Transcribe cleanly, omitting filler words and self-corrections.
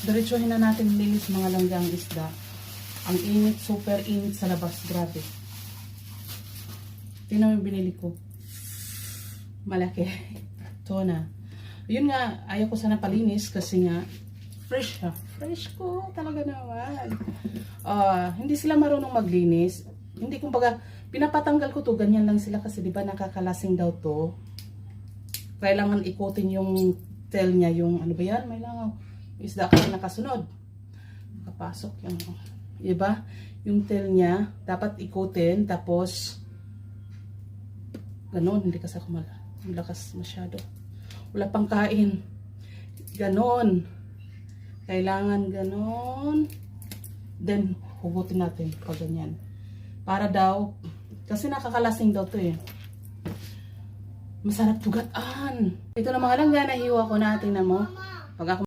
Diretsuhin na natin linis mga langgang isda. Ang init, super init sa labas. Grabe. Tingnan mo yung binili ko. Malaki. Ito na. Yun nga, ayaw ko sana palinis kasi nga fresh siya. Fresh ko talaga naman. Hindi sila marunong maglinis. Hindi, kumbaga, pinapatanggal ko to, ganyan lang sila kasi di ba nakakalasing daw to. Kailangan ikutin yung tail niya, yung ano ba yan? May langaw. Isda kasi nakasunod. Nakapasok yung, di ba? Yung tail niya, dapat ikutin, tapos ganon, hindi kasi ako malakas masyado. Wala pang kain. Ganon. Kailangan ganon. Then, hugutin natin pag ganyan. Para daw, kasi nakakalasing daw to eh. Masarap tugataan. Ito na mga langga, nahiwa ko natin na mo. Pag ako